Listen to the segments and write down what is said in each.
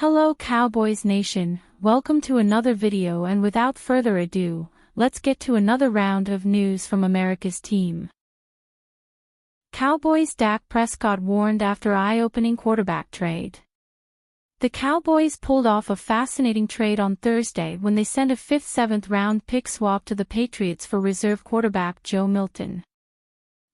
Hello Cowboys Nation, welcome to another video, and without further ado, let's get to another round of news from America's team. Cowboys Dak Prescott warned after eye-opening quarterback trade. The Cowboys pulled off a fascinating trade on Thursday when they sent a 5th-7th round pick swap to the Patriots for reserve quarterback Joe Milton.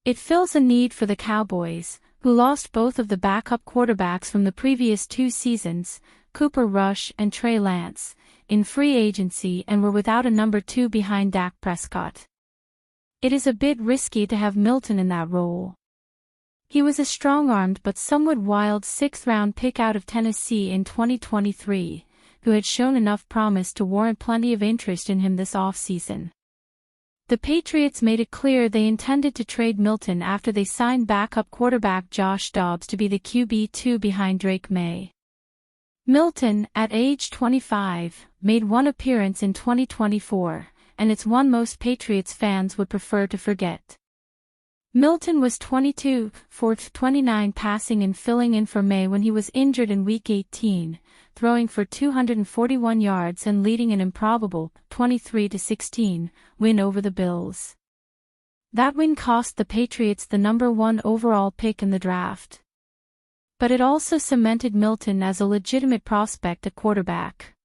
It fills a need for the Cowboys, who lost both of the backup quarterbacks from the previous two seasons, Cooper Rush and Trey Lance, in free agency and were without a number 2 behind Dak Prescott. It is a bit risky to have Milton in that role. He was a strong-armed but somewhat wild 6th-round pick out of Tennessee in 2023, who had shown enough promise to warrant plenty of interest in him this offseason. The Patriots made it clear they intended to trade Milton after they signed backup quarterback Josh Dobbs to be the QB2 behind Drake May. Milton, at age 25, made one appearance in 2024, and it's one most Patriots fans would prefer to forget. Milton was 22 for 29 passing and filling in for May when he was injured in Week 18, throwing for 241 yards and leading an improbable 23-16 win over the Bills. That win cost the Patriots the number 1 overall pick in the draft. But it also cemented Milton as a legitimate prospect at quarterback.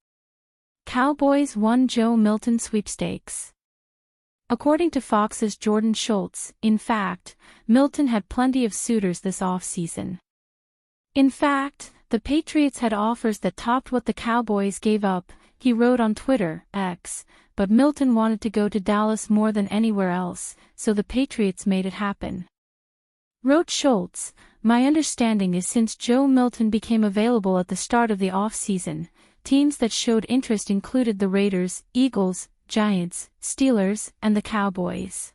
Cowboys won Joe Milton sweepstakes. According to Fox's Jordan Schultz, in fact, Milton had plenty of suitors this offseason. In fact, the Patriots had offers that topped what the Cowboys gave up, he wrote on Twitter, X, but Milton wanted to go to Dallas more than anywhere else, so the Patriots made it happen. Wrote Schultz, my understanding is since Joe Milton became available at the start of the offseason, teams that showed interest included the Raiders, Eagles, Giants, Steelers, and the Cowboys.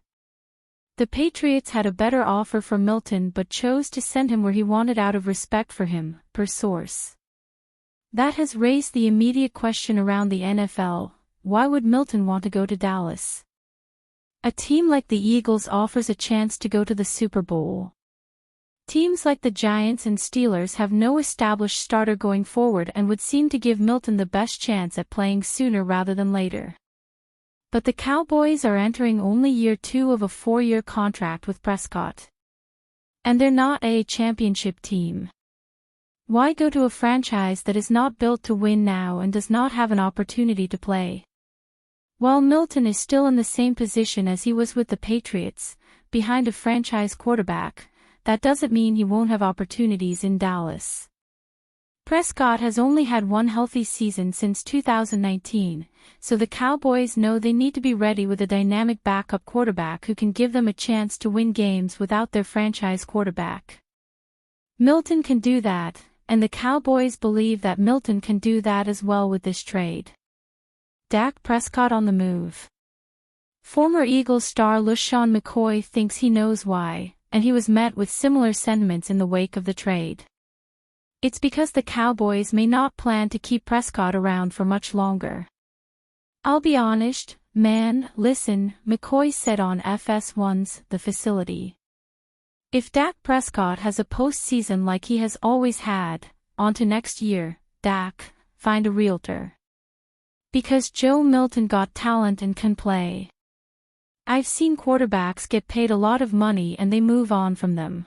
The Patriots had a better offer for Milton but chose to send him where he wanted out of respect for him, per source. That has raised the immediate question around the NFL, why would Milton want to go to Dallas? A team like the Eagles offers a chance to go to the Super Bowl. Teams like the Giants and Steelers have no established starter going forward and would seem to give Milton the best chance at playing sooner rather than later. But the Cowboys are entering only year 2 of a 4-year contract with Prescott. And they're not a championship team. Why go to a franchise that is not built to win now and does not have an opportunity to play? While Milton is still in the same position as he was with the Patriots, behind a franchise quarterback, that doesn't mean he won't have opportunities in Dallas. Prescott has only had one healthy season since 2019, so the Cowboys know they need to be ready with a dynamic backup quarterback who can give them a chance to win games without their franchise quarterback. Milton can do that, and the Cowboys believe that Milton can do that as well with this trade. Dak Prescott on the move. Former Eagles star LeSean McCoy thinks he knows why, and he was met with similar sentiments in the wake of the trade. It's because the Cowboys may not plan to keep Prescott around for much longer. I'll be honest, man, listen, McCoy said on FS1's The Facility. If Dak Prescott has a postseason like he has always had, on to next year, Dak, find a realtor. Because Joe Milton got talent and can play. I've seen quarterbacks get paid a lot of money and they move on from them.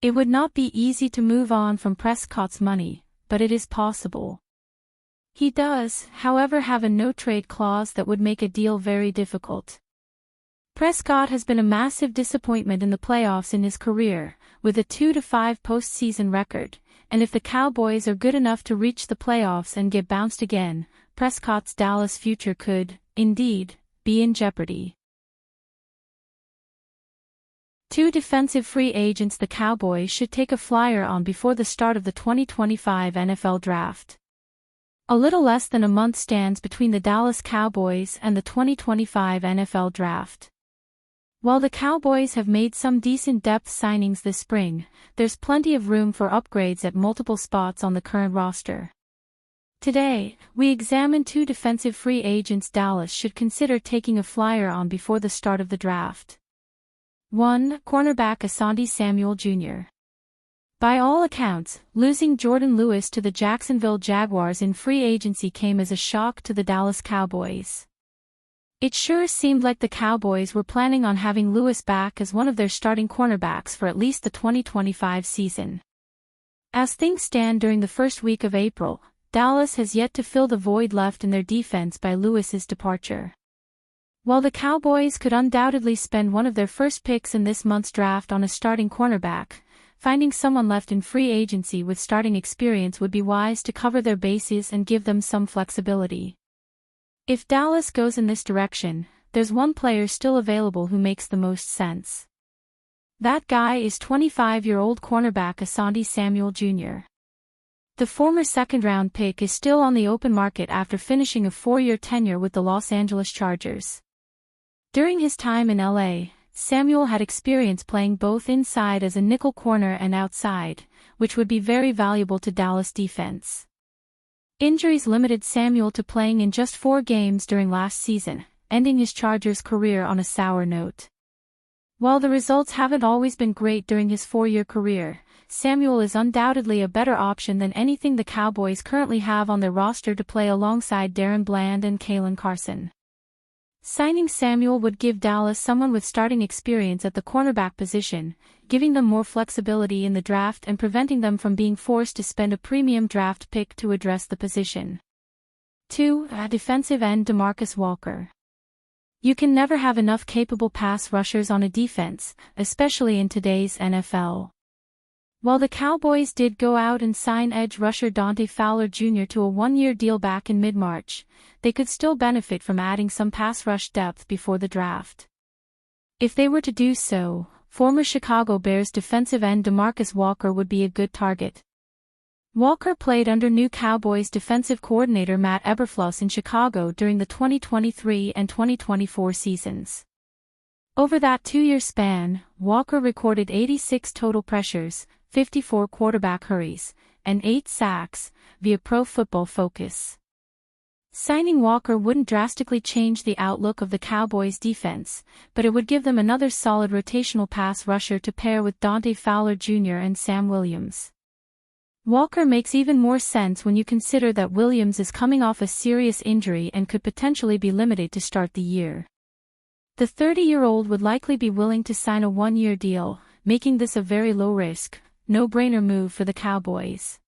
It would not be easy to move on from Prescott's money, but it is possible. He does, however, have a no-trade clause that would make a deal very difficult. Prescott has been a massive disappointment in the playoffs in his career, with a 2-5 postseason record, and if the Cowboys are good enough to reach the playoffs and get bounced again, Prescott's Dallas future could, indeed, be in jeopardy. 2 defensive free agents the Cowboys should take a flyer on before the start of the 2025 NFL Draft. A little less than a month stands between the Dallas Cowboys and the 2025 NFL Draft. While the Cowboys have made some decent depth signings this spring, there's plenty of room for upgrades at multiple spots on the current roster. Today, we examine 2 defensive free agents Dallas should consider taking a flyer on before the start of the draft. 1. Cornerback Assandi Samuel Jr. By all accounts, losing Jordan Lewis to the Jacksonville Jaguars in free agency came as a shock to the Dallas Cowboys. It sure seemed like the Cowboys were planning on having Lewis back as one of their starting cornerbacks for at least the 2025 season. As things stand during the first week of April, Dallas has yet to fill the void left in their defense by Lewis's departure. While the Cowboys could undoubtedly spend one of their first picks in this month's draft on a starting cornerback, finding someone left in free agency with starting experience would be wise to cover their bases and give them some flexibility. If Dallas goes in this direction, there's one player still available who makes the most sense. That guy is 25-year-old cornerback Assandi Samuel Jr. The former second-round pick is still on the open market after finishing a 4-year tenure with the Los Angeles Chargers. During his time in LA, Samuel had experience playing both inside as a nickel corner and outside, which would be very valuable to Dallas defense. Injuries limited Samuel to playing in just 4 games during last season, ending his Chargers career on a sour note. While the results haven't always been great during his 4-year career, Samuel is undoubtedly a better option than anything the Cowboys currently have on their roster to play alongside Darren Bland and Kalen Carson. Signing Samuel would give Dallas someone with starting experience at the cornerback position, giving them more flexibility in the draft and preventing them from being forced to spend a premium draft pick to address the position. 2. Defensive end Demarcus Walker. You can never have enough capable pass rushers on a defense, especially in today's NFL. While the Cowboys did go out and sign edge rusher Dante Fowler Jr. to a 1-year deal back in mid-March, they could still benefit from adding some pass rush depth before the draft. If they were to do so, former Chicago Bears defensive end Demarcus Walker would be a good target. Walker played under new Cowboys defensive coordinator Matt Eberflus in Chicago during the 2023 and 2024 seasons. Over that 2-year span, Walker recorded 86 total pressures, 54 quarterback hurries, and 8 sacks, via Pro Football Focus. Signing Walker wouldn't drastically change the outlook of the Cowboys' defense, but it would give them another solid rotational pass rusher to pair with Dante Fowler Jr. and Sam Williams. Walker makes even more sense when you consider that Williams is coming off a serious injury and could potentially be limited to start the year. The 30-year-old would likely be willing to sign a 1-year deal, making this a very low-risk, no-brainer move for the Cowboys.